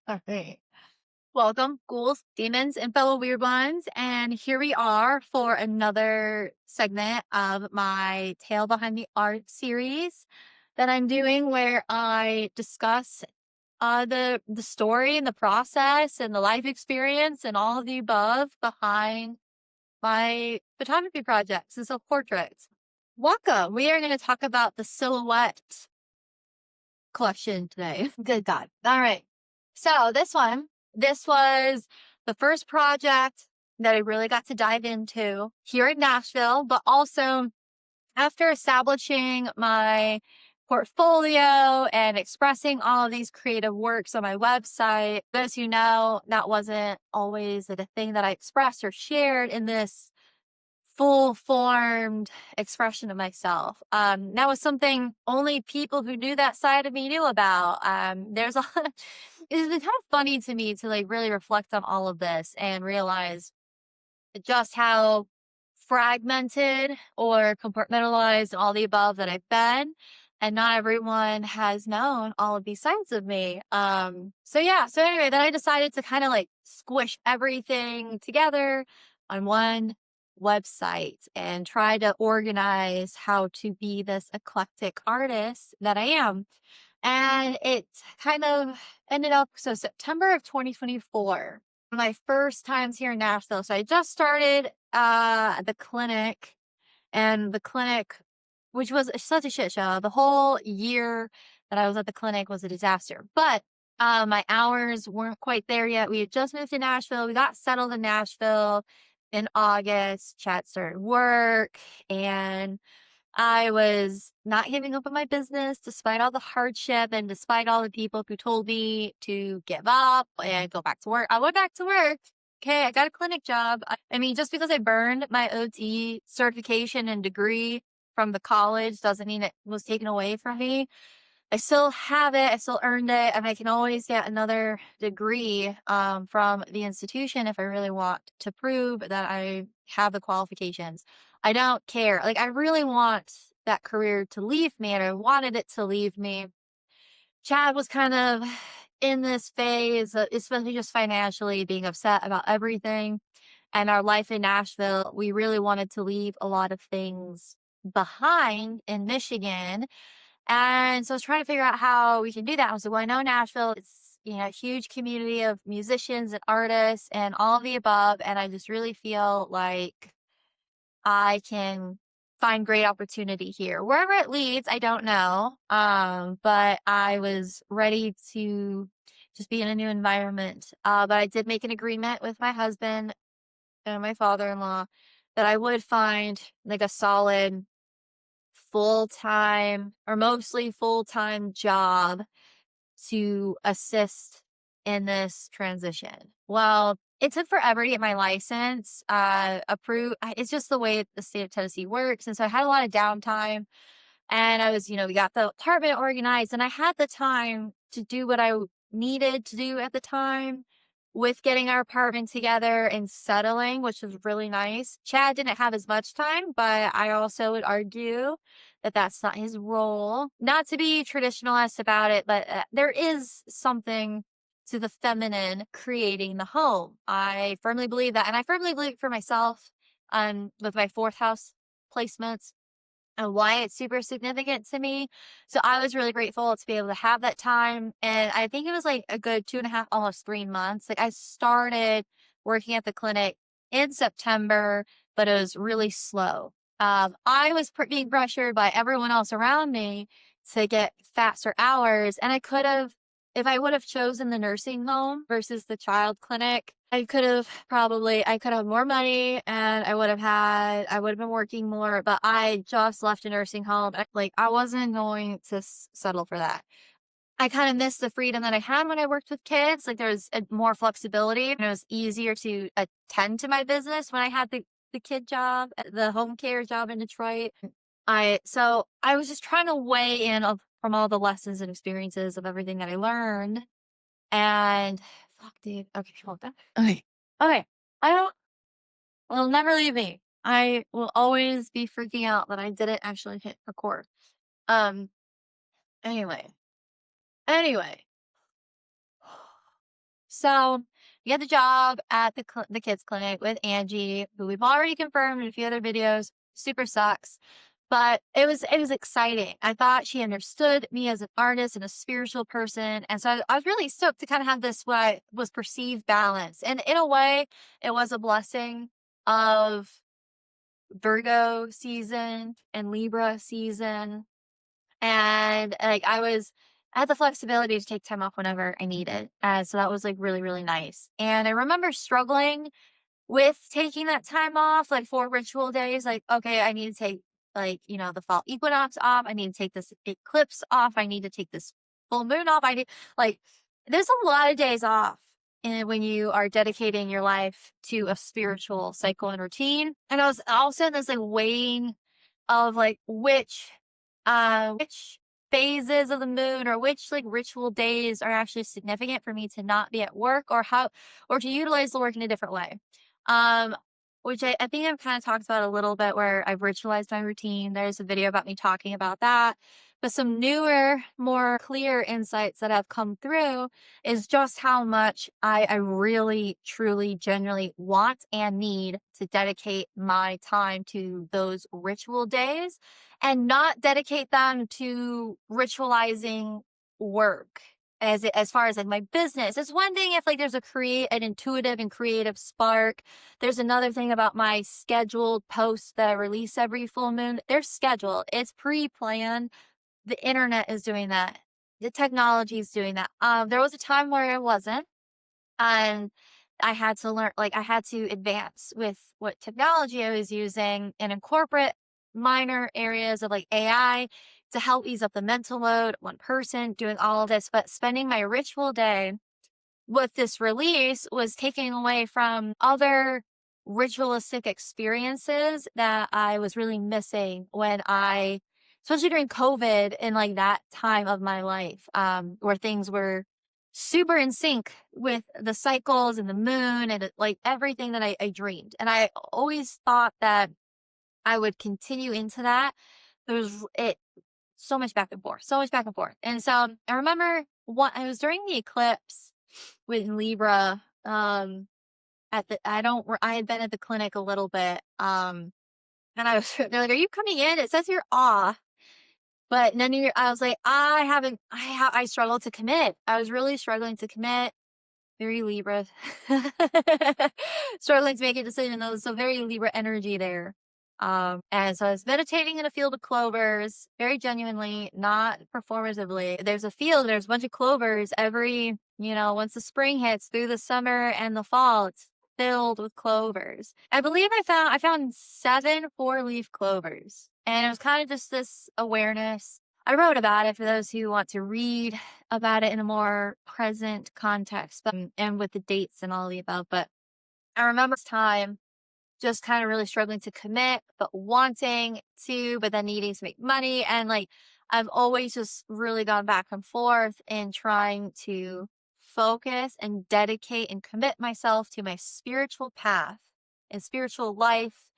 All right. Welcome, ghouls, demons, and fellow weird ones. And here we are for another segment of my Tale Behind the Art series that I'm doing, where I discuss the story and the process and the life experience and all of the above behind my photography projects and self portraits. Welcome. We are going to talk about the silhouette collection today. Good God. All right. So this was the first project that I really got to dive into here in Nashville, but also after establishing my portfolio and expressing all of these creative works on my website. As you know, that wasn't always the thing that I expressed or shared in this full formed expression of myself. That was something only people who knew that side of me knew about. There's a it's been kind of funny to me to like really reflect on all of this and realize just how fragmented or compartmentalized and all the above that I've been. And not everyone has known all of these sides of me. So yeah, so anyway, then I decided to kind of like squish everything together on one website and try to organize how to be this eclectic artist that I am. And it kind of ended up, so September of 2024, my first times here in Nashville. So I just started the clinic, and the clinic, which was such a shit show. The whole year that I was at the clinic was a disaster. But my hours weren't quite there yet. We had just moved to Nashville. We got settled in Nashville in August. Chad started work, and I was not giving up on my business despite all the hardship and despite all the people who told me to give up and go back to work. I went back to work. Okay, I got a clinic job. I mean, just because I burned my OT certification and degree from the college doesn't mean it was taken away from me. I still have it. I still earned it, and I can always get another degree from the institution if I really want to prove that I have the qualifications. I don't care. Like, I really want that career to leave me, and I wanted it to leave me. Chad was kind of in this phase, especially just financially, being upset about everything. And our life in Nashville, we really wanted to leave a lot of things behind in Michigan, and so I was trying to figure out how we can do that. I was like, well, I know Nashville, it's, a huge community of musicians and artists and all of the above. And I just really feel like I can find great opportunity here. Wherever it leads, I don't know. But I was ready to just be in a new environment. But I did make an agreement with my husband and my father-in-law that I would find like a solid full-time or mostly full-time job to assist in this transition. Well, it took forever to get my license approved. It's just the way the state of Tennessee works. And so I had a lot of downtime, and I was, we got the apartment organized, and I had the time to do what I needed to do at the time with getting our apartment together and settling, which was really nice. Chad didn't have as much time, but I also would argue that that's not his role. Not to be traditionalist about it, but there is something to the feminine creating the home. I firmly believe that. And I firmly believe for myself with my fourth house placements and why it's super significant to me. So I was really grateful to be able to have that time. And I think it was like a good 2.5, almost 3 months. Like, I started working at the clinic in September, but it was really slow. I was being pressured by everyone else around me to get faster hours. And I could have, if I would have chosen the nursing home versus the child clinic, I could have more money, and I would have been working more, but I just left a nursing home. Like, I wasn't going to settle for that. I kind of missed the freedom that I had when I worked with kids. Like, there's more flexibility, and it was easier to attend to my business when I had the kid job, the home care job in Detroit. So I was just trying to weigh in from all the lessons and experiences of everything that I learned. And fuck, dude. Okay, hold on. Okay. Okay. I don't, will never leave me. I will always be freaking out that I didn't actually hit record. Um, anyway. Anyway. So we had the job at the kids clinic with Angie, who we've already confirmed in a few other videos. Super sucks, but it was exciting. I thought she understood me as an artist and a spiritual person, and so I was really stoked to kind of have this what was perceived balance. And in a way, it was a blessing of Virgo season and Libra season, and like I had the flexibility to take time off whenever I needed. So that was like really, really nice. And I remember struggling with taking that time off, like for ritual days, like, okay, I need to take like, the fall equinox off. I need to take this eclipse off. I need to take this full moon off. Like, there's a lot of days off. And when you are dedicating your life to a spiritual cycle and routine. And I was also in this like weighing of like which phases of the moon or which like ritual days are actually significant for me to not be at work, or to utilize the work in a different way. Um, which I think I've kind of talked about a little bit where I've ritualized my routine. There's a video about me talking about that. But some newer, more clear insights that have come through is just how much I really, truly, genuinely want and need to dedicate my time to those ritual days and not dedicate them to ritualizing work as far as like my business. It's one thing if like there's an intuitive and creative spark. There's another thing about my scheduled posts that I release every full moon. They're scheduled. It's pre-planned. The internet is doing that. The technology is doing that. There was a time where it wasn't, and I had to learn, like I had to advance with what technology I was using and incorporate minor areas of like AI to help ease up the mental load, one person doing all of this, but spending my ritual day with this release was taking away from other ritualistic experiences that I was really missing especially during COVID and like that time of my life, where things were super in sync with the cycles and the moon and like everything that I dreamed. And I always thought that I would continue into that. There was so much back and forth, so much back and forth. And so I remember I was during the eclipse with Libra. I had been at the clinic a little bit. And they're like, "Are you coming in? It says you're off, but none of your," I was like, I struggled to commit. I was really struggling to commit. Very Libra. Struggling to make a decision. There was so very Libra energy there. And so I was meditating in a field of clovers, very genuinely, not performatively. There's a bunch of clovers once the spring hits through the summer and the fall, it's filled with clovers. I believe I found 7 4-leaf clovers. And it was kind of just this awareness. I wrote about it for those who want to read about it in a more present context, and with the dates and all the above. But I remember this time just kind of really struggling to commit, but wanting to, but then needing to make money. And like, I've always just really gone back and forth in trying to focus and dedicate and commit myself to my spiritual path and spiritual life,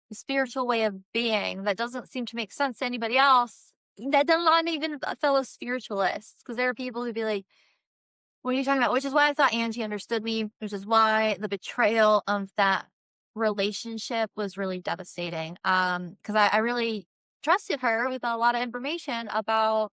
the spiritual way of being that doesn't seem to make sense to anybody else. That does not even fellow spiritualists, because there are people who'd be like, "What are you talking about?" Which is why I thought Angie understood me, which is why the betrayal of that relationship was really devastating. Because I really trusted her with a lot of information about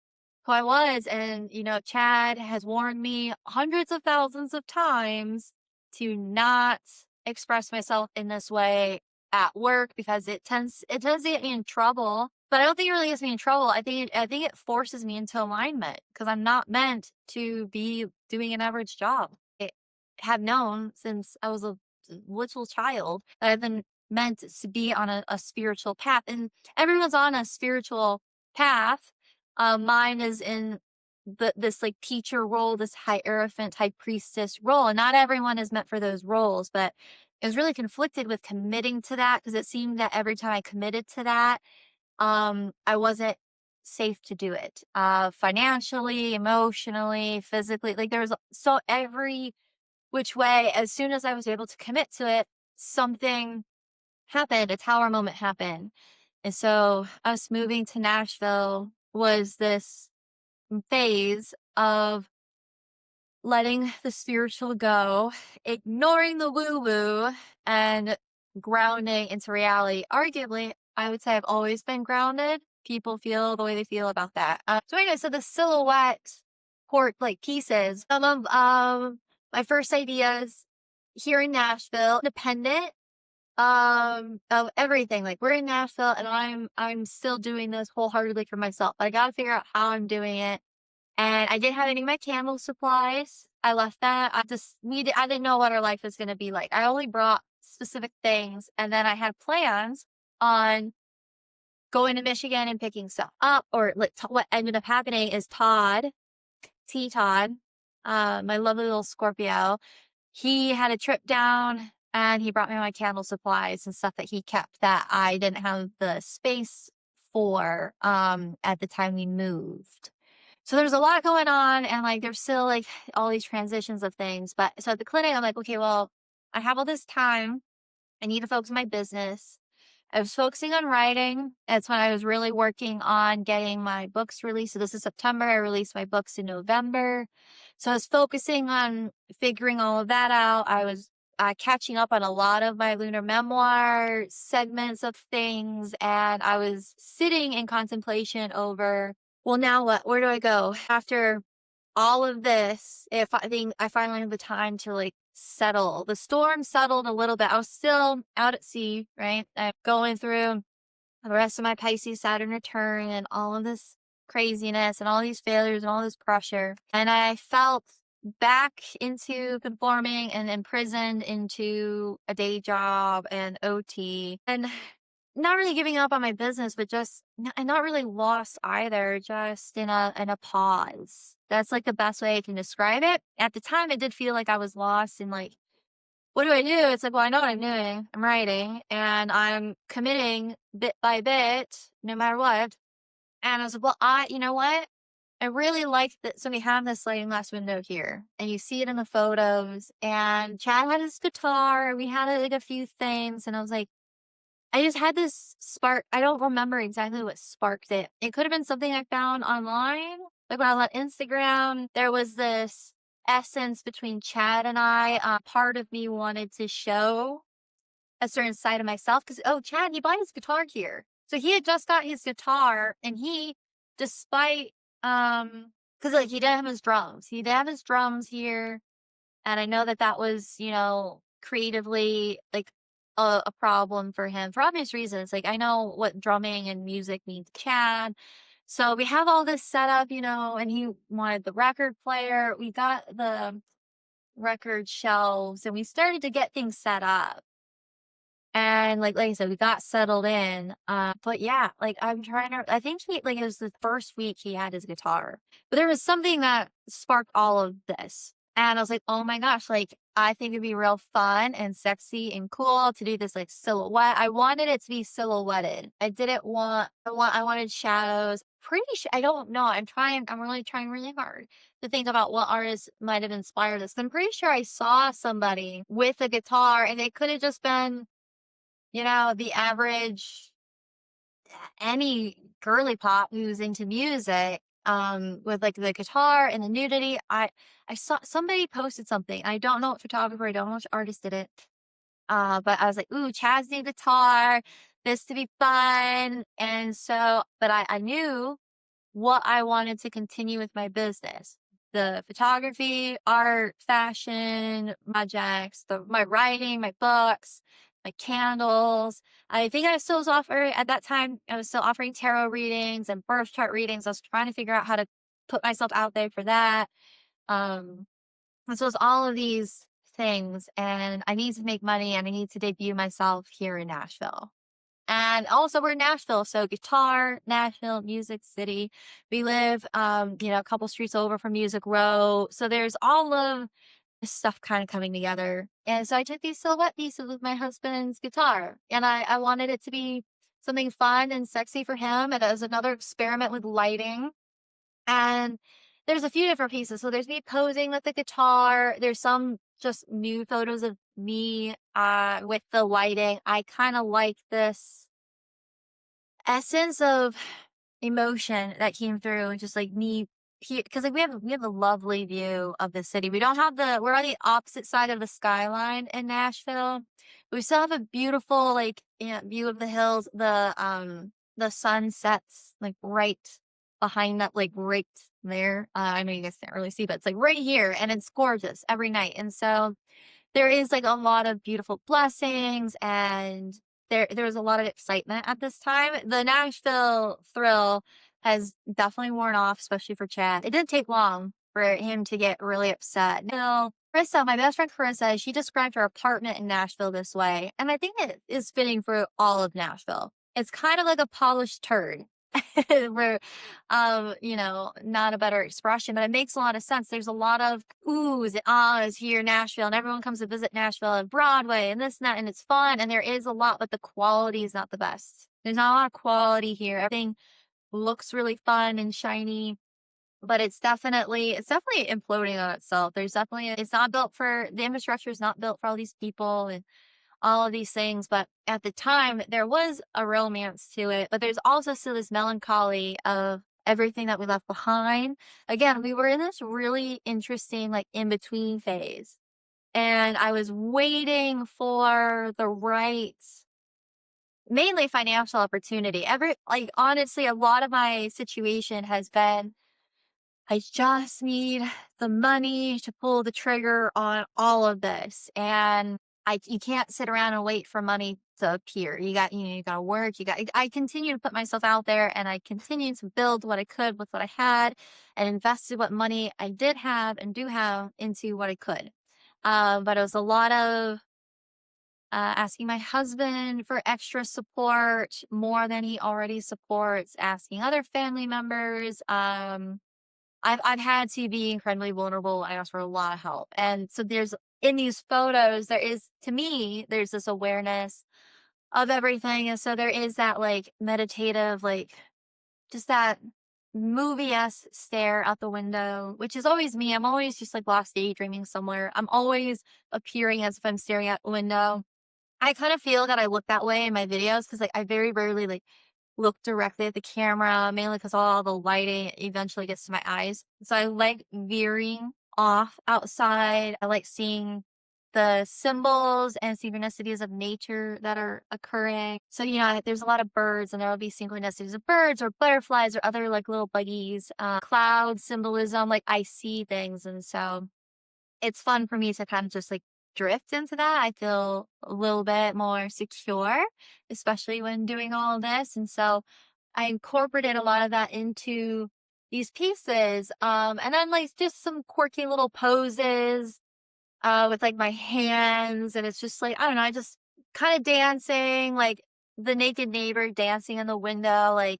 who I was. And, Chad has warned me hundreds of thousands of times to not express myself in this way at work because it tends to get me in trouble. But I don't think it really gets me in trouble. I think it forces me into alignment because I'm not meant to be doing an average job. I have known since I was a little child that I've been meant to be on a spiritual path, and everyone's on a spiritual path. Mine is in this like teacher role, this hierophant, high priestess role, and not everyone is meant for those roles. But I was really conflicted with committing to that because it seemed that every time I committed to that, I wasn't safe to do it. Financially, emotionally, physically, like there was so every which way, as soon as I was able to commit to it, something happened, a tower moment happened. And so us moving to Nashville was this phase of letting the spiritual go, ignoring the woo woo, and grounding into reality. Arguably, I would say I've always been grounded. People feel the way they feel about that. So anyway, so the silhouette port like pieces, some of my first ideas here in Nashville, independent of everything. Like, we're in Nashville and I'm still doing this wholeheartedly for myself. I gotta figure out how I'm doing it. And I didn't have any of my candle supplies. I left that. I didn't know what our life was gonna be like. I only brought specific things, and then I had plans on going to Michigan and picking stuff up. Or like what ended up happening is Todd, my lovely little Scorpio, he had a trip down and he brought me my candle supplies and stuff that he kept that I didn't have the space for at the time we moved. So there's a lot going on, and like there's still like all these transitions of things. But so at the clinic, I'm like, okay, well, I have all this time. I need to focus on my business. I was focusing on writing. That's when I was really working on getting my books released. So this is September. I released my books in November. So I was focusing on figuring all of that out. I was catching up on a lot of my lunar memoir segments of things. And I was sitting in contemplation over, well, now what? Where do I go? After all of this, if I think I finally have the time to like settle. The storm settled a little bit. I was still out at sea, right? I'm going through the rest of my Pisces Saturn return and all of this craziness and all these failures and all this pressure. And I felt back into conforming and imprisoned into a day job and OT. And not really giving up on my business, but just and not really lost either, just in a pause. That's like the best way I can describe it. At the time, it did feel like I was lost in like, what do I do? It's like, well, I know what I'm doing. I'm writing and I'm committing bit by bit, no matter what. And I was like, well, you know what? I really like that. So we have this sliding glass window here, and you see it in the photos. And Chad had his guitar. We had like a few things, and I was like, I just had this spark. I don't remember exactly what sparked it. It could have been something I found online. Like when I was on Instagram, there was this essence between Chad and I. Part of me wanted to show a certain side of myself because, oh, Chad, he bought his guitar here. So he had just got his guitar, and he, despite, because like he didn't have his drums. He didn't have his drums here. And I know that that was, creatively like a problem for him for obvious reasons. Like I know what drumming and music means to Chad. So we have all this set up, and he wanted the record player. We got the record shelves and we started to get things set up. And like I said, we got settled in. But yeah, like I'm trying to, I think it was the first week he had his guitar, but there was something that sparked all of this. And I was like, oh my gosh, like I think it'd be real fun and sexy and cool to do this like silhouette. I wanted it to be silhouetted. I wanted shadows. I don't know. I'm really trying really hard to think about what artists might have inspired this. I'm pretty sure I saw somebody with a guitar and they could have just been, the average, any girly pop who's into music, with like the guitar and the nudity. I saw somebody posted something. I don't know what photographer, I don't know which artist did it. But I was like, ooh, Chad's new guitar, this to be fun. And so, but I knew what I wanted to continue with my business. The photography, art, fashion, projects, my writing, my books, my candles. I think I still was offering, at that time, I was still offering tarot readings and birth chart readings. I was trying to figure out how to put myself out there for that. And so it's all of these things, and I need to make money and I need to debut myself here in Nashville. And also we're in Nashville, so guitar, Nashville, Music City. We live, a couple streets over from Music Row. So there's all of this stuff kind of coming together. And so I took these silhouette pieces with my husband's guitar, and I wanted it to be something fun and sexy for him. And it was another experiment with lighting. And there's a few different pieces. So there's me posing with the guitar. There's some just new photos of me with the lighting. I kind of like this essence of emotion that came through, and just like me here because like we have a lovely view of the city. We don't have the we're on the opposite side of the skyline in Nashville. We still have a beautiful like view of the hills. The sun sets like right behind that, like right there. I know you guys can't really see, but it's like right here, and it's gorgeous every night. And so there is like a lot of beautiful blessings, and there's a lot of excitement at this time. The Nashville thrill has definitely worn off, especially for Chad. It didn't take long for him to get really upset. No, Carissa, my best friend Carissa, she described her apartment in Nashville this way, and I think it is fitting for all of Nashville. It's kind of like a polished turd. Where not a better expression, but it makes a lot of sense. There's a lot of oohs and ahs here in Nashville, and everyone comes to visit Nashville and Broadway and this and that, and it's fun, and there is a lot, but the quality is not the best. There's not a lot of quality here. Everything looks really fun and shiny, but it's definitely imploding on itself. It's not built for the infrastructure is not built for all these people and all of these things. But at the time, there was a romance to it, but there's also still this melancholy of everything that we left behind. Again, we were in this really interesting, like, in between phase. And I was waiting for the right, mainly financial opportunity. Honestly, a lot of my situation has been I just need the money to pull the trigger on all of this. And you can't sit around and wait for money to appear. You got to work. I continue to put myself out there, and I continue to build what I could with what I had and invested what money I did have and do have into what I could. But it was a lot of asking my husband for extra support more than he already supports, asking other family members. I've had to be incredibly vulnerable. I ask for a lot of help. And so there's in these photos, to me, there's this awareness of everything. And so there is that like meditative, like just that movie-esque stare out the window, which is always me. I'm always just like lost daydreaming somewhere. I'm always appearing as if I'm staring out the window. I kind of feel that I look that way in my videos because like I very rarely like look directly at the camera, mainly because all the lighting eventually gets to my eyes. So I like veering off outside. I like seeing the symbols and synchronicities of nature that are occurring. So, there's a lot of birds, and there will be synchronicities of birds or butterflies or other like little buggies, cloud symbolism. Like I see things. And so it's fun for me to kind of just like drift into that. I feel a little bit more secure, especially when doing all of this. And so I incorporated a lot of that into these pieces. And then like just some quirky little poses with like my hands. And it's just like, I don't know, I just kind of dancing, like the naked neighbor dancing in the window, like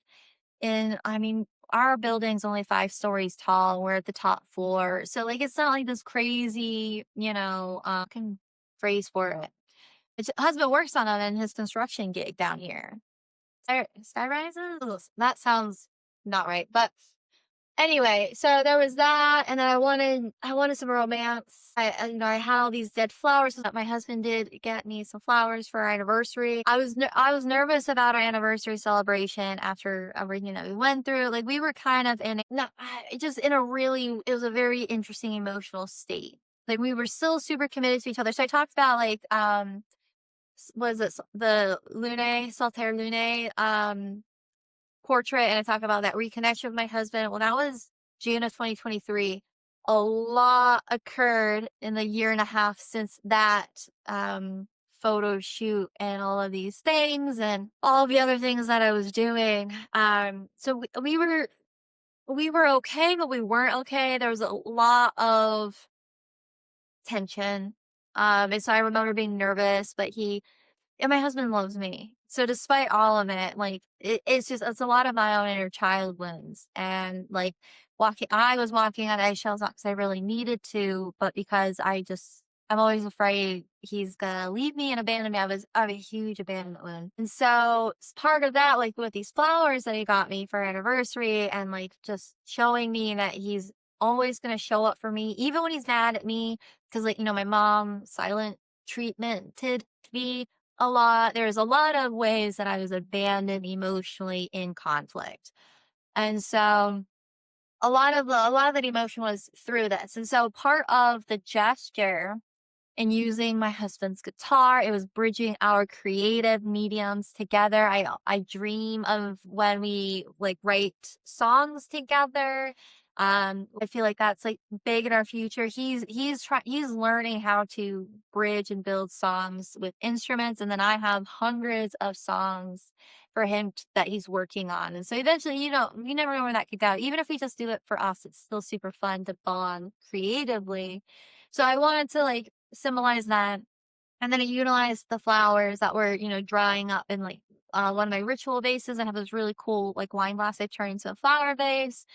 I mean, our building's only 5 stories tall. We're at the top floor. So, like, it's not like this crazy, can phrase for it. His husband works on it in his construction gig down here. Sky rises? Ugh, that sounds not right. But anyway, so there was that, and then I wanted some romance. I had all these dead flowers that my husband did get me some flowers for our anniversary. I was nervous about our anniversary celebration after everything that we went through. Like we were kind of in not just in a really it was a very interesting emotional state. Like we were still super committed to each other. So I talked about like was it the Lune Saltaire Lune portrait, and I talk about that reconnection with my husband. Well, that was June of 2023. A lot occurred in the year and a half since that photo shoot and all of these things and all the other things that I was doing. So we were okay, but we weren't okay. There was a lot of tension. And so I remember being nervous, but and my husband loves me. So despite all of it, like it's a lot of my own inner child wounds. And like I was walking on eggshells, not because I really needed to, but because I'm always afraid he's gonna leave me and abandon me. I have a huge abandonment wound. And so part of that, like with these flowers that he got me for anniversary and like just showing me that he's always gonna show up for me, even when he's mad at me. Cause like, my mom silent treatmented me a lot. There's a lot of ways that I was abandoned emotionally in conflict. And so a lot of that emotion was through this. And so part of the gesture and using my husband's guitar. It was bridging our creative mediums together. I dream of when we like write songs together. I feel like that's like big in our future. He's learning how to bridge and build songs with instruments, and then I have hundreds of songs for him that he's working on. And so eventually, you never know where that could go. Even if we just do it for us, it's still super fun to bond creatively. So I wanted to like symbolize that. And then I utilized the flowers that were, drying up in like one of my ritual vases. I have this really cool like wine glass I turned into a flower vase.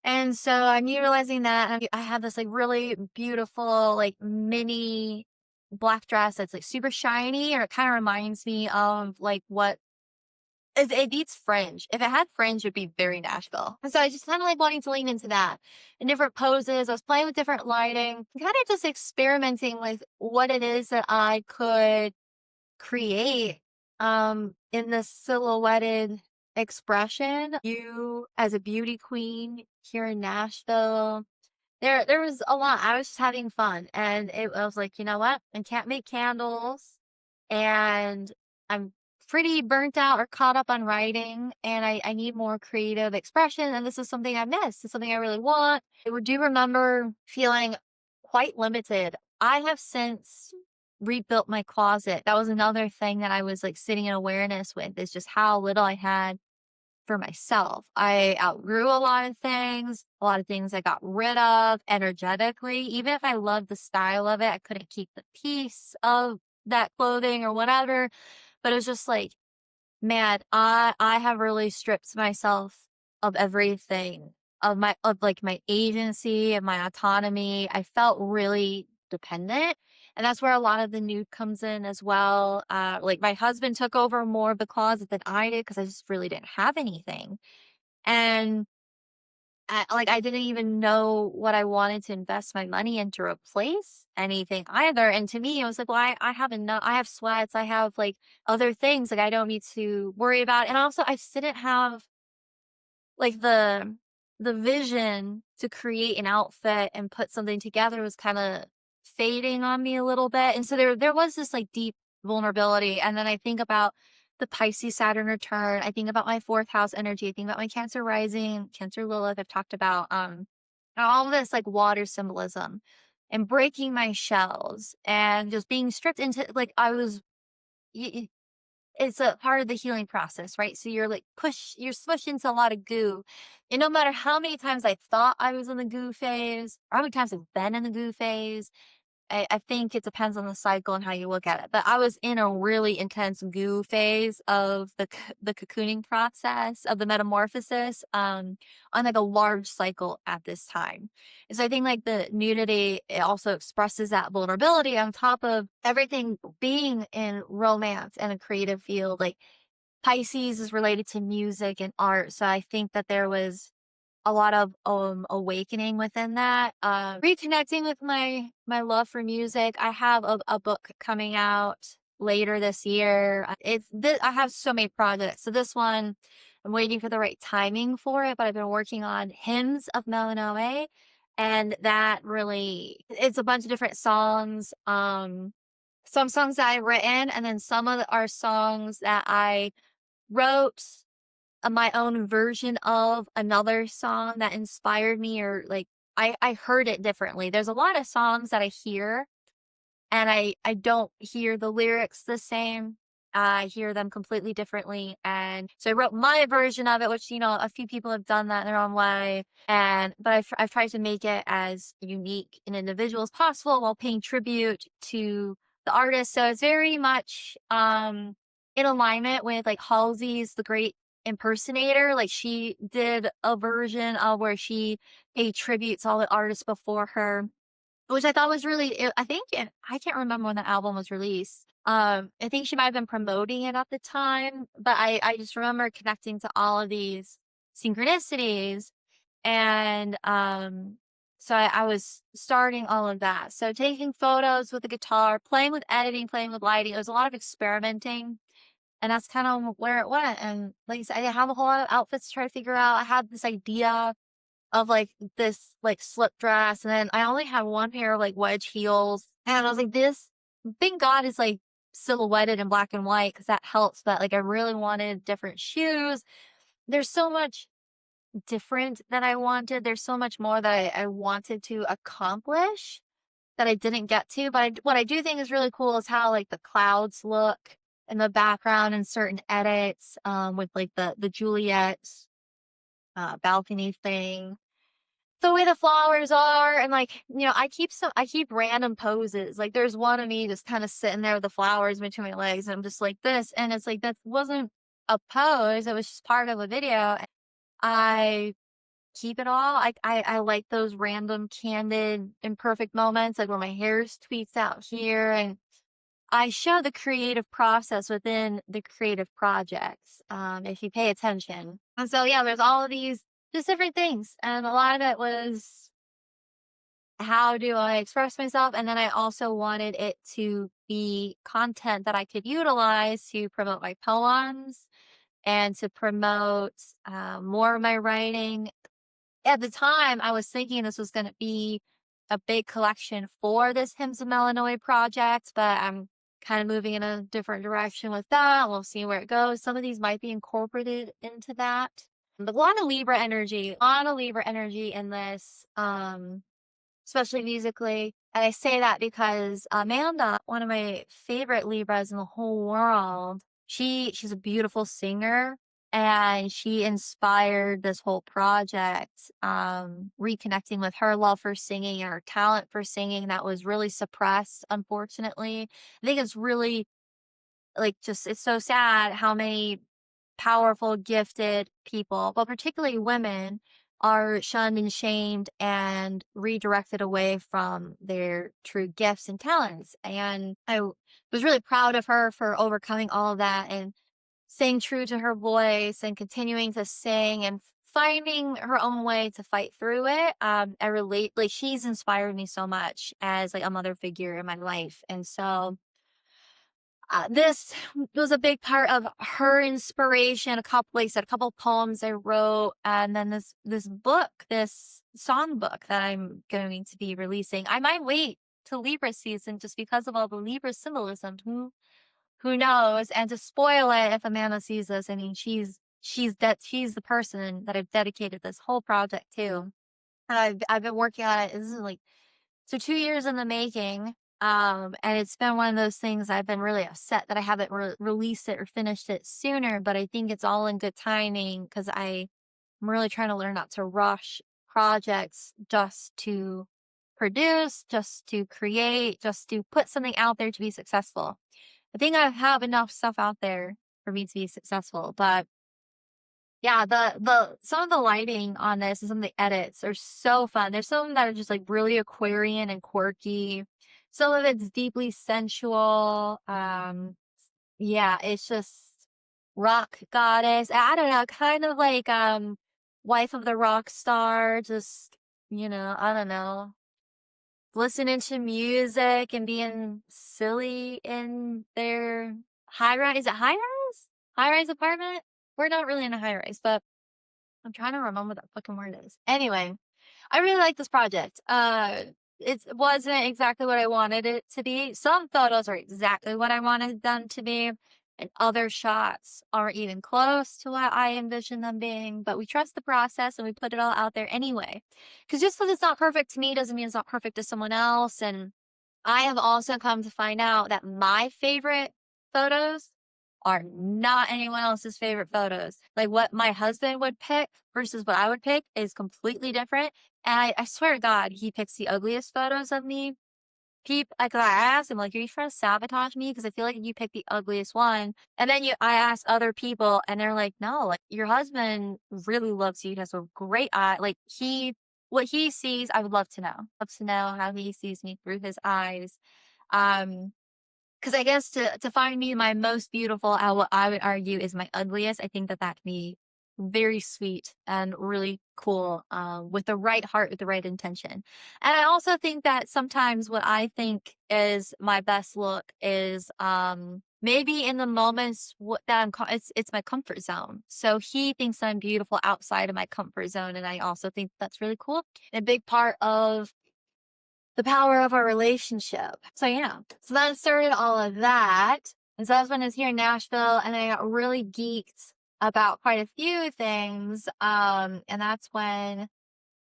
And so I'm utilizing that. And I have this like really beautiful, like mini black dress that's like super shiny, or it kind of reminds me of like what it needs fringe. If it had fringe, it would be very Nashville. And so I just kind of like wanting to lean into that in different poses. I was playing with different lighting, kind of just experimenting with what it is that I could create in this silhouetted expression. You as a beauty queen here in Nashville. There was a lot. I was just having fun, and I was like, you know what? I can't make candles, and I'm pretty burnt out or caught up on writing, and I need more creative expression. And this is something I miss. It's something I really want. I do remember feeling quite limited. I have since rebuilt my closet. That was another thing that I was like sitting in awareness with, is just how little I had for myself. I outgrew a lot of things I got rid of energetically. Even if I loved the style of it, I couldn't keep the piece of that clothing or whatever. But it was just like, man, I have really stripped myself of everything, of like my agency, of my autonomy. I felt really dependent. And that's where a lot of the nude comes in as well. Like my husband took over more of the closet than I did because I just really didn't have anything. And I didn't even know what I wanted to invest my money in to replace anything either. And to me, it was like, well, I have enough. I have sweats. I have like other things. Like I don't need to worry about. And also, I just didn't have like the vision to create an outfit and put something together was kind of fading on me a little bit. And so there was this like deep vulnerability. And then I think about the Pisces Saturn return. I think about my fourth house energy. I think about my Cancer rising, Cancer Lilith. I've talked about all of this like water symbolism and breaking my shells and just being stripped into like I was it's a part of the healing process, right? So you're like you're smushed into a lot of goo. And no matter how many times I thought I was in the goo phase, or how many times I've been in the goo phase, I think it depends on the cycle and how you look at it. But I was in a really intense goo phase of the cocooning process of the metamorphosis, on like a large cycle at this time. And so I think like the nudity, it also expresses that vulnerability on top of everything being in romance and a creative field. Like Pisces is related to music and art. So I think that there was a lot of awakening within that. Reconnecting with my love for music. I have a book coming out later this year. I have so many projects. So this one, I'm waiting for the right timing for it, but I've been working on Hymns of Melanome. And that really, it's a bunch of different songs. Some songs that I've written, and then some of are songs that I wrote my own version of another song that inspired me, or like I heard it differently. There's a lot of songs that I hear and I don't hear the lyrics the same. I hear them completely differently. And so I wrote my version of it, which, a few people have done that in their own way. But I've tried to make it as unique and individual as possible while paying tribute to the artist. So it's very much, in alignment with like Halsey's The Great Impersonator. Like she did a version of where she paid tribute to all the artists before her, which I thought was really, I can't remember when the album was released. I think she might have been promoting it at the time, but I just remember connecting to all of these synchronicities. And so I was starting all of that. So taking photos with the guitar, playing with editing, playing with lighting. It was a lot of experimenting. And that's kind of where it went. And like I said, I didn't have a whole lot of outfits to try to figure out. I had this idea of like this like slip dress, and then I only had one pair of like wedge heels, and I was like, this, thank God, is like silhouetted in black and white because that helps. But like, I really wanted different shoes. There's so much different that I wanted. There's so much more that I wanted to accomplish that I didn't get to. But what I do think is really cool is how like the clouds look in the background in certain edits, with like the Juliet balcony thing, the way the flowers are, and like, I keep random poses. Like there's one of me just kind of sitting there with the flowers between my legs, and I'm just like this, and it's like that wasn't a pose, it was just part of a video. And I keep it all. I like those random candid imperfect moments, like where my hair's tweets out here, and I show the creative process within the creative projects, if you pay attention. And so, yeah, there's all of these just different things. And a lot of it was, how do I express myself? And then I also wanted it to be content that I could utilize to promote my poems and to promote more of my writing. At the time, I was thinking this was going to be a big collection for this Hymns of Melanoid project, but I'm kind of moving in a different direction with that. We'll see where it goes. Some of these might be incorporated into that. But a lot of Libra energy in this, especially musically. And I say that because Amanda, one of my favorite Libras in the whole world, she's a beautiful singer, and she inspired this whole project, reconnecting with her love for singing and her talent for singing that was really suppressed, unfortunately. I think it's really like, just, it's so sad how many powerful, gifted people, but particularly women, are shunned and shamed and redirected away from their true gifts and talents. And was really proud of her for overcoming all of that and staying true to her voice and continuing to sing and finding her own way to fight through it. I relate, like, she's inspired me so much as like a mother figure in my life. And so this was a big part of her inspiration. Like I said, a couple poems I wrote, and then this book, this song book that I'm going to be releasing. I might wait to Libra season just because of all the Libra symbolism. Who knows? And to spoil it, if Amanda sees this, I mean, she's the person that I've dedicated this whole project to. And I've been working on it. This is like, so 2 years in the making. And it's been one of those things I've been really upset that I haven't released it or finished it sooner, but I think it's all in good timing because I'm really trying to learn not to rush projects just to produce, just to create, just to put something out there to be successful. I think I have enough stuff out there for me to be successful, but yeah, the some of the lighting on this and some of the edits are so fun. There's some that are just like really Aquarian and quirky. Some of it's deeply sensual. Yeah, it's just rock goddess. I don't know, kind of like wife of the rock star, just, I don't know, listening to music and being silly in their high rise. Is it high rise? High rise apartment? We're not really in a high rise, but I'm trying to remember what that fucking word is. Anyway, I really like this project. It wasn't exactly what I wanted it to be. Some photos are exactly what I wanted them to be, and other shots aren't even close to what I envisioned them being. But we trust the process and we put it all out there anyway. Because just because it's not perfect to me doesn't mean it's not perfect to someone else. And I have also come to find out that my favorite photos are not anyone else's favorite photos. Like what my husband would pick versus what I would pick is completely different. And I swear to God, he picks the ugliest photos of me. I asked him, like, are you trying to sabotage me? Because I feel like you picked the ugliest one. And then I ask other people, and they're like, no, like, your husband really loves you. He has a great eye. Like, what he sees, I would love to know. Love to know how he sees me through his eyes. Because I guess to find me my most beautiful, what I would argue is my ugliest. I think that can be very sweet and really cool, with the right heart, with the right intention. And I also think that sometimes what I think is my best look is maybe in the moments that it's my comfort zone. So he thinks I'm beautiful outside of my comfort zone, and I also think that's really cool. And a big part of the power of our relationship. So yeah. So that started all of that. And so that's when I was here in Nashville, and I got really geeked about quite a few things. And that's when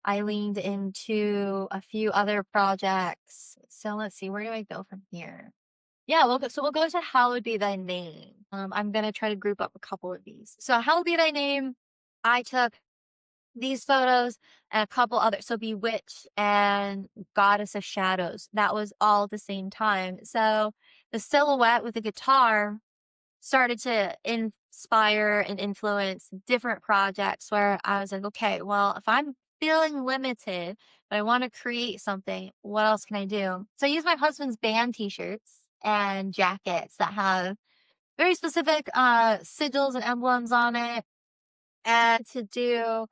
I leaned into a few other projects. So let's see, where do I go from here? Yeah, we'll go to Hallowed Be Thy Name. I'm gonna try to group up a couple of these. So Hallowed Be Thy Name, I took these photos and a couple others. So Bewitched and Goddess of Shadows. That was all at the same time. So the silhouette with the guitar started to inspire and influence different projects where I was like, okay, well, if I'm feeling limited, but I want to create something, what else can I do? So I used my husband's band t-shirts and jackets that have very specific sigils and emblems on it, and to do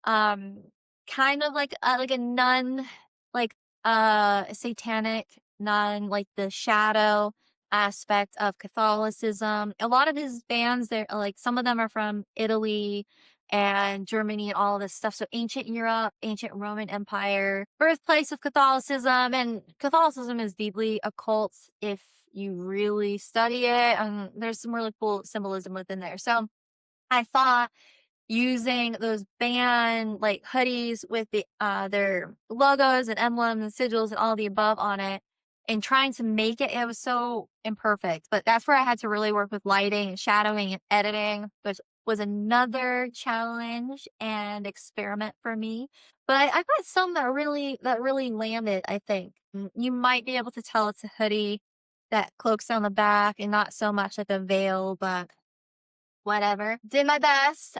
um, kind of like a nun, like, a satanic nun, like the shadow aspect of Catholicism. A lot of his bands, they're like, some of them are from Italy and Germany and all this stuff. So ancient Europe, ancient Roman Empire, birthplace of Catholicism. And Catholicism is deeply occult if you really study it. There's some really cool symbolism within there. So I thought using those band like hoodies with their logos and emblems and sigils and all the above on it, and trying to make it was so imperfect, but that's where I had to really work with lighting and shadowing and editing, which was another challenge and experiment for me. But I got some that really landed, I think. You might be able to tell it's a hoodie that cloaks on the back and not so much like a veil, but whatever. Did my best.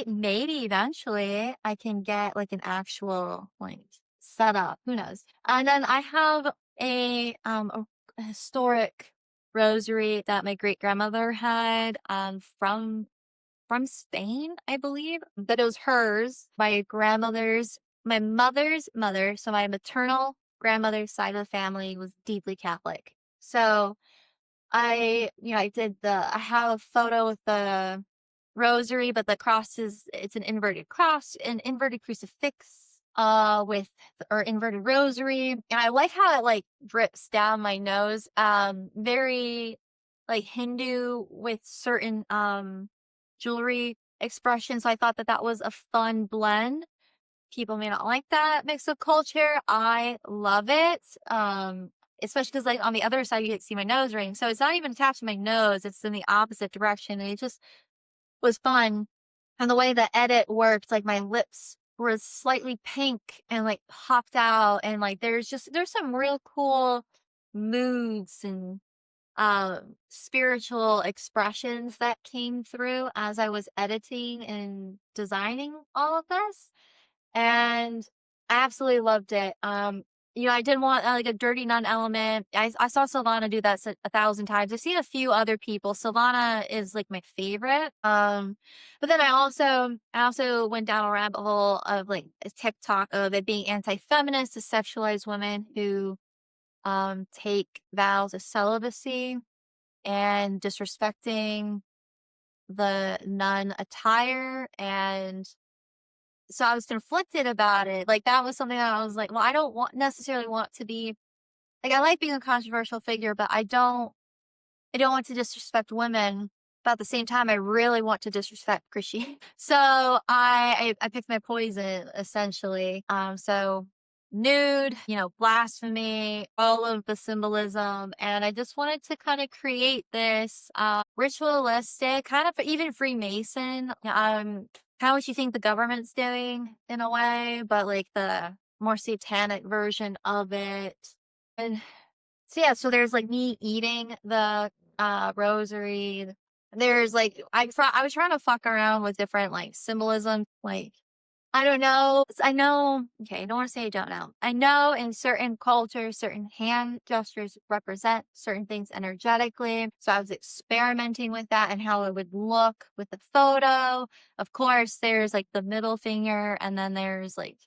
Maybe eventually I can get like an actual like setup. Who knows? And then I have a historic rosary that my great grandmother had from Spain, I believe. But it was hers, my mother's mother. So my maternal grandmother's side of the family was deeply Catholic. So I have a photo with the rosary, but the cross it's an inverted cross, an inverted crucifix, with or inverted rosary. And I like how it like drips down my nose. Very like Hindu with certain, jewelry expressions. So I thought that that was a fun blend. People may not like that mix of culture. I love it. Especially because like on the other side you can see my nose ring. So it's not even attached to my nose, it's in the opposite direction. And it just was fun. And the way the edit worked, like my lips were slightly pink and like popped out. And like there's some real cool moods and spiritual expressions that came through as I was editing and designing all of this. And I absolutely loved it. I didn't want like a dirty nun element. I saw Silvana do that a thousand times. I've seen a few other people. Silvana is like my favorite. But then I also went down a rabbit hole of like a TikTok of it being anti-feminist to sexualize women who take vows of celibacy and disrespecting the nun attire. And so I was conflicted about it. Like that was something that I was like, well, I don't necessarily want to be like, I like being a controversial figure, but I don't want to disrespect women. But at the same time, I really want to disrespect Christianity. So I picked my poison essentially. So nude, blasphemy, all of the symbolism. And I just wanted to kind of create this ritualistic, kind of even Freemason, kind of what you think the government's doing in a way, but like the more satanic version of it. And so yeah, so there's like me eating the rosary. There's like I was trying to fuck around with different like symbolism, like I don't know. I know, okay, I don't want to say I don't know. I know in certain cultures, certain hand gestures represent certain things energetically. So I was experimenting with that and how it would look with the photo. Of course, there's like the middle finger, and then there's like,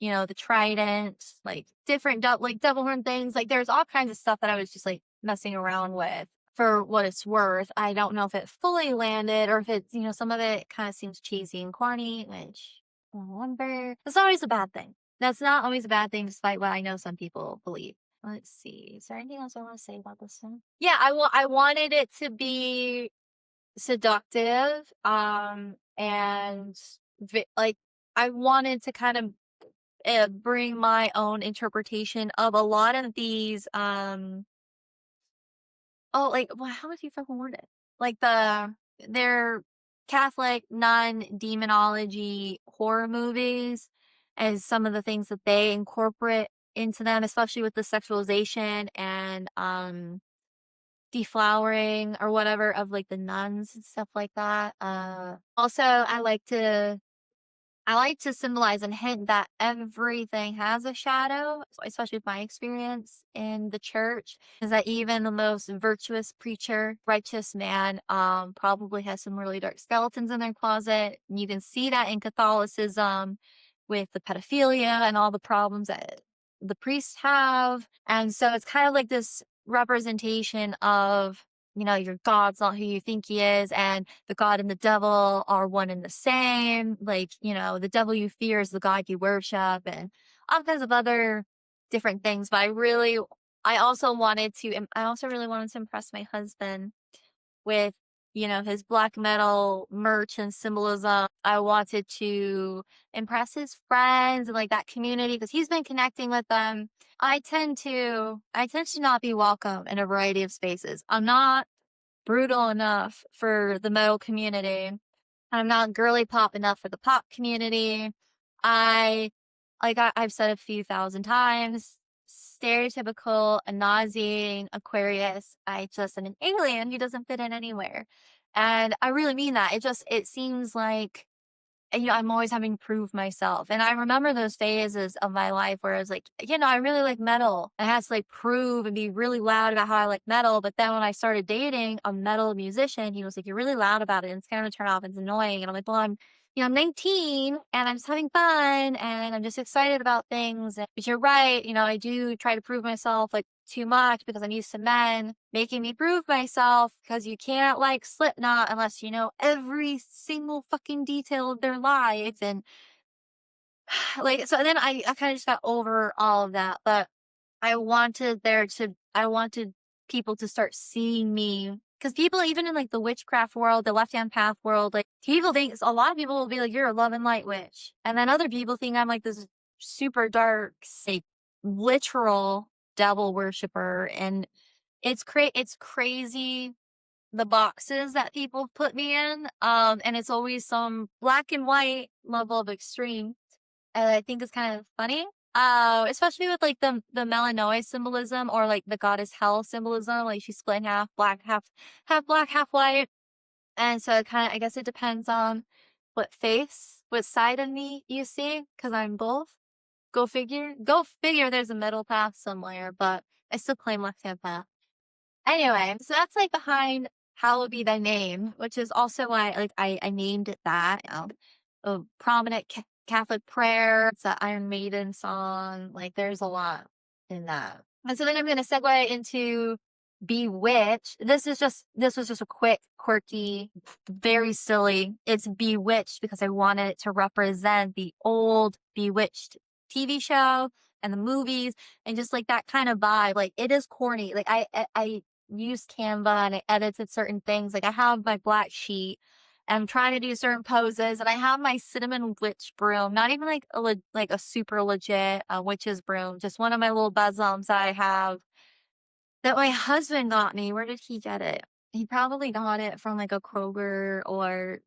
the trident, like different like double horn things. Like there's all kinds of stuff that I was just like messing around with. For what it's worth, I don't know if it fully landed or if it's, some of it kind of seems cheesy and corny, which November. That's always a bad thing. That's not always a bad thing, despite what I know some people believe. Let's see. Is there anything else I want to say about this one? Yeah, I wanted it to be seductive, and like I wanted to kind of bring my own interpretation of a lot of these, oh, like, well, how would you fucking word it? Like they're Catholic non-demonology horror movies, and some of the things that they incorporate into them, especially with the sexualization and deflowering or whatever of like the nuns and stuff like that. Also I like to symbolize and hint that everything has a shadow, especially with my experience in the church, is that even the most virtuous preacher, righteous man, probably has some really dark skeletons in their closet. And you can see that in Catholicism with the pedophilia and all the problems that the priests have. And so it's kind of like this representation of, your God's not who you think he is, and the God and the devil are one and the same. Like, the devil you fear is the God you worship, and all kinds of other different things. But I also really wanted to impress my husband with, his black metal merch and symbolism. I wanted to impress his friends and like that community because he's been connecting with them. I tend to not be welcome in a variety of spaces. I'm not brutal enough for the metal community. I'm not girly pop enough for the pop community. I I've said a few thousand times, stereotypical, a nauseating Aquarius. I just am an alien who doesn't fit in anywhere. And I really mean that. It seems like, and, I'm always having to prove myself. And I remember those phases of my life where I was like, I really like metal. I had to like prove and be really loud about how I like metal. But then when I started dating a metal musician, he was like, "You're really loud about it. And it's kind of a turn off. It's annoying." And I'm like, "Well, I'm 19 and I'm just having fun and I'm just excited about things." But you're right. I do try to prove myself like too much because I'm used to men making me prove myself because you can't like Slipknot unless you know every single fucking detail of their lives. And like, so then I kind of just got over all of that. But I wanted people to start seeing me because people, even in like the witchcraft world, the left hand path world, like a lot of people will be like, "You're a love and light witch." And then other people think I'm like this super dark, like literal devil worshiper. And it's crazy the boxes that people put me in. And it's always some black and white level of extreme. And I think it's kind of funny. Especially with like the Melanoid symbolism or like the goddess Hell symbolism, like she's split in half, half black, half white. And so I guess it depends on what side of me you see, because I'm both. Go figure. Go figure. There's a middle path somewhere, but I still claim left hand path. Anyway, so that's like behind Hallowed Be Thy Name, which is also why like I named it that. A prominent Catholic prayer. It's an Iron Maiden song. Like there's a lot in that. And so then I'm gonna segue into Bewitched. This was just a quick, quirky, very silly. It's Bewitched because I wanted it to represent the old Bewitched TV show and the movies and just like that kind of vibe. Like it is corny. Like I used Canva and I edited certain things. Like I have my black sheet and I'm trying to do certain poses and I have my cinnamon witch broom, not even like like a super legit witch's broom, just one of my little besoms that I have that my husband got me. Where did he get it? He probably got it from like a Kroger or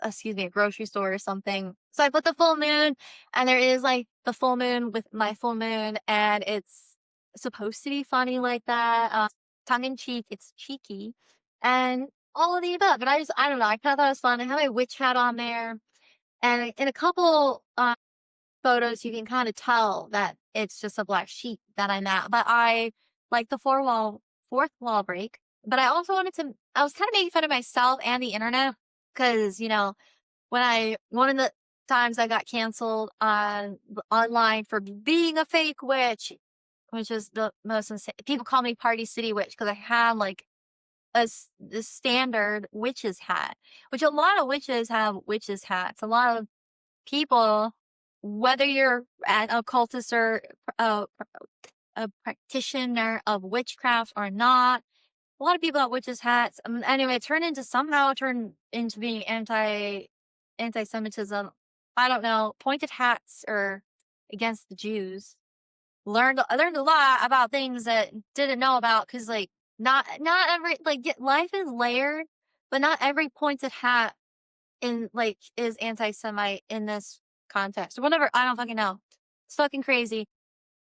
excuse me, a grocery store or something. So I put the full moon, and there is like the full moon with my full moon, and it's supposed to be funny like that, tongue in cheek. It's cheeky, and all of the above. But I don't know. I kind of thought it was fun. I have my witch hat on there, And in a couple photos, you can kind of tell that it's just a black sheep that I'm at. But I like the fourth wall break. But I also I was kind of making fun of myself and the internet because, one of the times I got canceled online for being a fake witch, which is the most insane. People call me Party City Witch because I have like the standard witch's hat, which a lot of witches have witch's hats. A lot of people, whether you're an occultist or a, a practitioner of witchcraft or not, a lot of people have witches hats. Anyway, it turned into being anti-Semitism. I don't know, pointed hats or against the Jews. I learned a lot about things that didn't know about because like not every life is layered, but not every pointed hat in like is anti-Semite in this context or whatever. I don't fucking know. It's fucking crazy.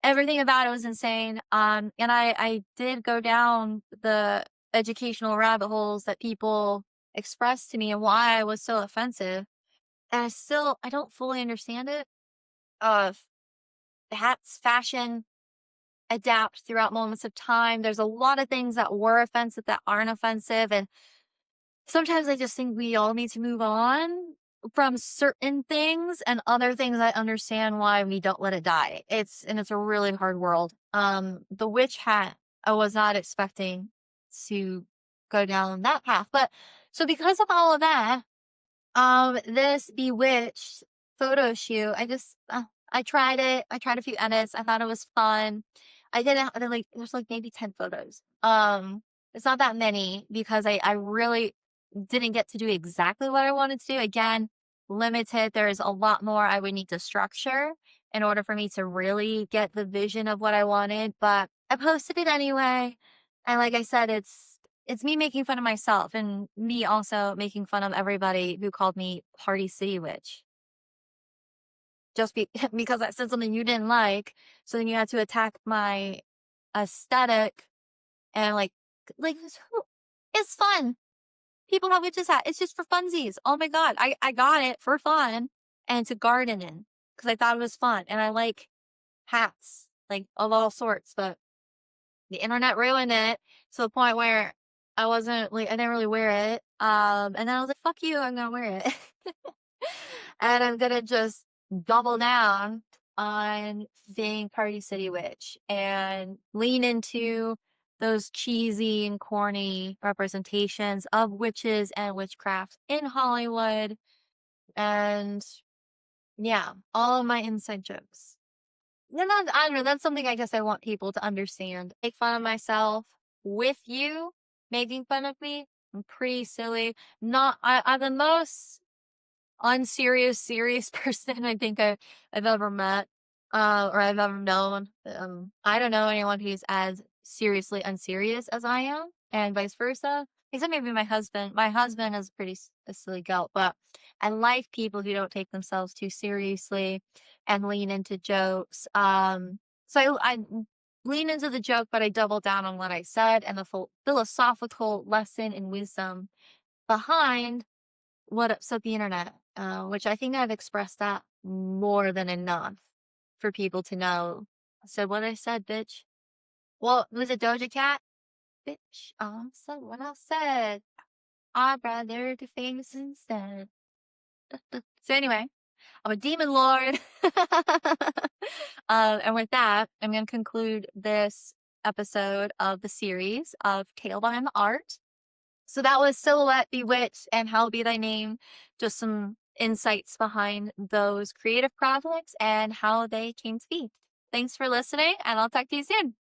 Everything about it was insane. And I did go down the educational rabbit holes that people expressed to me and why I was so offensive. And I don't fully understand it. Of hats, fashion, adapt throughout moments of time. There's a lot of things that were offensive that aren't offensive. And sometimes I just think we all need to move on from certain things, and other things I understand why we don't let it die. It's a really hard world. The witch hat, I was not expecting to go down that path. But so because of all of that, this Bewitched photo shoot, I tried it. I tried a few edits. I thought it was fun. I didn't like there's like maybe 10 photos. It's not that many because I really didn't get to do exactly what I wanted to do. Again, limited. There's a lot more I would need to structure in order for me to really get the vision of what I wanted, but I posted it anyway. And like I said, it's me making fun of myself and me also making fun of everybody who called me Party City Witch. Because I said something you didn't like. So then you had to attack my aesthetic and it's fun. People have witches hat. It's just for funsies. Oh my God. I got it for fun and to garden in because I thought it was fun. And I like hats, like of all sorts, but the internet ruined it to the point where I didn't really wear it. And then I was like, fuck you, I'm gonna wear it. And I'm gonna just double down on being Party City Witch and lean into those cheesy and corny representations of witches and witchcraft in Hollywood. And yeah, all of my inside jokes. I don't know. That's something I guess I want people to understand. Make fun of myself with you making fun of me. I'm pretty silly. I'm the most unserious, serious person I think I've ever met, or I've ever known. I don't know anyone who's as seriously unserious as I am, and vice versa. Except maybe my husband. My husband is a silly goat, but I like people who don't take themselves too seriously and lean into jokes. So I lean into the joke, but I double down on what I said and the full philosophical lesson and wisdom behind what upset the internet, which I think I've expressed that more than enough for people to know. I said what I said, bitch. Well, was it Doja Cat? Bitch, said what I said. I'd rather be famous instead. So anyway, I'm a demon lord. And with that, I'm going to conclude this episode of the series of Tale Behind the Art. So that was Silhouette, Bewitched, and Hallowed Be Thy Name. Just some insights behind those creative projects and how they came to be. Thanks for listening, and I'll talk to you soon.